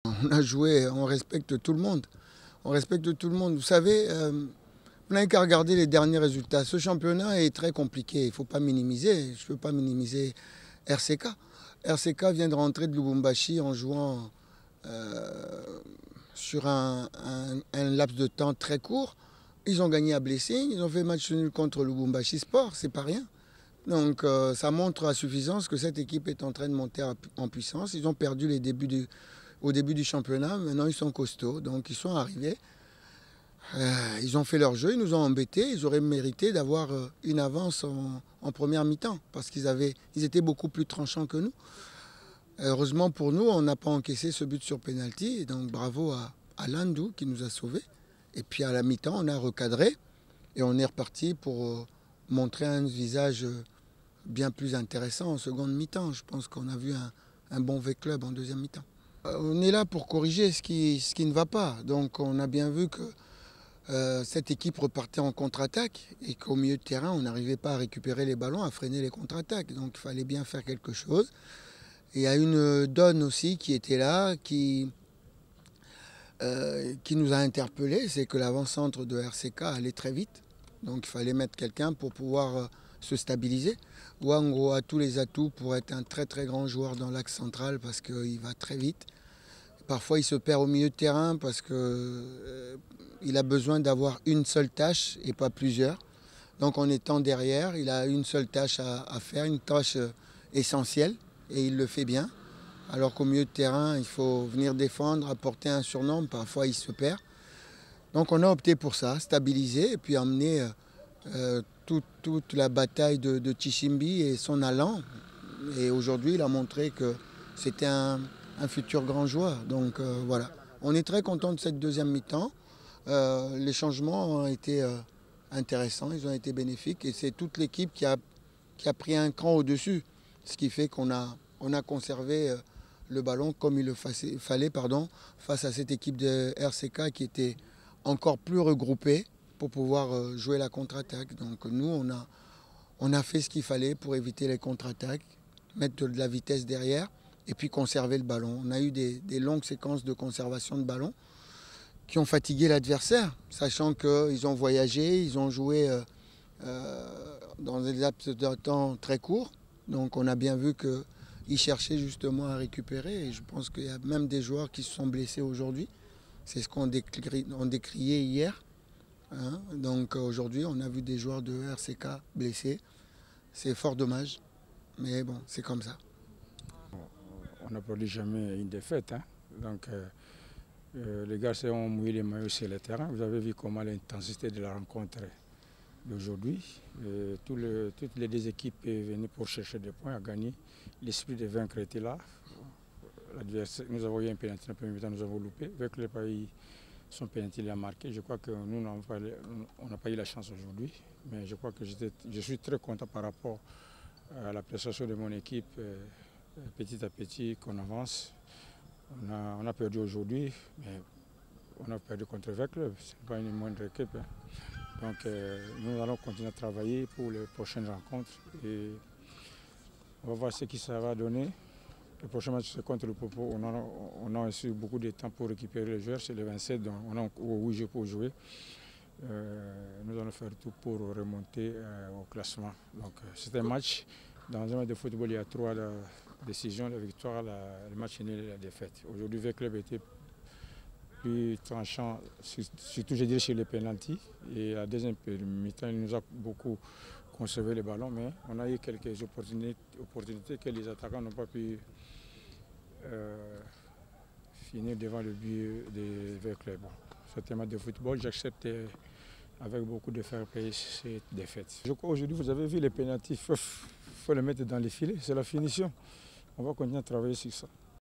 On a joué, on respecte tout le monde. On respecte tout le monde. Vous savez, on n'a qu'à regarder les derniers résultats. Ce championnat est très compliqué. Il ne faut pas minimiser. Je ne peux pas minimiser RCK. RCK vient de rentrer de Lubumbashi en jouant sur un laps de temps très court. Ils ont gagné à Blessing. Ils ont fait match nul contre Lubumbashi Sport. C'est pas rien. Donc ça montre à suffisance que cette équipe est en train de monter en puissance. Ils ont perdu au début du championnat. Maintenant, ils sont costauds. Donc, ils sont arrivés. Ils ont fait leur jeu. Ils nous ont embêtés. Ils auraient mérité d'avoir une avance en première mi-temps parce ils étaient beaucoup plus tranchants que nous. Heureusement pour nous, on n'a pas encaissé ce but sur pénalty. Et donc, bravo à Landou qui nous a sauvés. Et puis, à la mi-temps, on a recadré. Et on est reparti pour montrer un visage bien plus intéressant en seconde mi-temps. Je pense qu'on a vu un bon V-Club en deuxième mi-temps. On est là pour corriger ce qui ne va pas. Donc on a bien vu que cette équipe repartait en contre-attaque et qu'au milieu de terrain, on n'arrivait pas à récupérer les ballons, à freiner les contre-attaques. Donc il fallait bien faire quelque chose. Et il y a une donne aussi qui était là, qui nous a interpellés, c'est que l'avant-centre de RCK allait très vite. Donc il fallait mettre quelqu'un pour pouvoir se stabiliser. Wango a tous les atouts pour être un très très grand joueur dans l'axe central parce qu'il va très vite. Parfois il se perd au milieu de terrain parce qu'il a besoin d'avoir une seule tâche et pas plusieurs. Donc en étant derrière, il a une seule tâche à faire, une tâche essentielle et il le fait bien. Alors qu'au milieu de terrain, il faut venir défendre, apporter un surnombre, parfois il se perd. Donc on a opté pour ça, stabiliser et puis emmener toute la bataille de Tchishimbi et son allant. Et aujourd'hui, il a montré que c'était un futur grand joueur. Donc voilà, on est très content de cette deuxième mi-temps. Les changements ont été intéressants, ils ont été bénéfiques et c'est toute l'équipe qui a pris un cran au-dessus. Ce qui fait qu'on a conservé le ballon comme il le fallait face à cette équipe de RCK qui était encore plus regroupée pour pouvoir jouer la contre-attaque. Donc nous, on a fait ce qu'il fallait pour éviter les contre-attaques, mettre de la vitesse derrière et puis conserver le ballon. On a eu des longues séquences de conservation de ballon qui ont fatigué l'adversaire, sachant qu'ils ont voyagé, ils ont joué dans des laps de temps très courts. Donc on a bien vu qu'ils cherchaient justement à récupérer et je pense qu'il y a même des joueurs qui se sont blessés aujourd'hui. C'est ce qu'on décriait hier. Hein. Donc aujourd'hui, on a vu des joueurs de RCK blessés. C'est fort dommage, mais bon, c'est comme ça. On n'a produit jamais une défaite. Hein. Donc les garçons ont mouillé les maillots sur le terrain. Vous avez vu comment l'intensité de la rencontre d'aujourd'hui. Toutes les deux équipes sont venues pour chercher des points à gagner. L'esprit de vaincre était là. Nous avons eu un pénalty dans le premier temps, nous avons loupé. Avec le pays, son pénalty l'a marqué. Je crois que nous on n'a pas eu la chance aujourd'hui. Mais je crois que je suis très content par rapport à la prestation de mon équipe. Petit à petit qu'on avance. On a perdu aujourd'hui, mais on a perdu contre le club. Ce n'est pas une moindre équipe. Hein. Donc nous allons continuer à travailler pour les prochaines rencontres et on va voir ce que ça va donner. Le prochain match c'est contre le Popo. On a aussi beaucoup de temps pour récupérer les joueurs. C'est le 27, donc on a 8 jours pour jouer. Nous allons faire tout pour remonter au classement. Donc c'est un match. Dans un match de football, il y a 3 décisions, la victoire, le match nul et la défaite. Aujourd'hui, le club était plus tranchant, surtout je dirais chez les pénaltys. Et à la deuxième mi-temps, il nous a beaucoup conservé le ballon, mais on a eu quelques opportunités que les attaquants n'ont pas pu finir devant le but de club. C'est un match de football, j'accepte avec beaucoup de fair play cette défaite. Je crois qu'aujourd'hui, vous avez vu les pénaltys, il faut les mettre dans les filets, c'est la finition. On va continuer à travailler sur ça.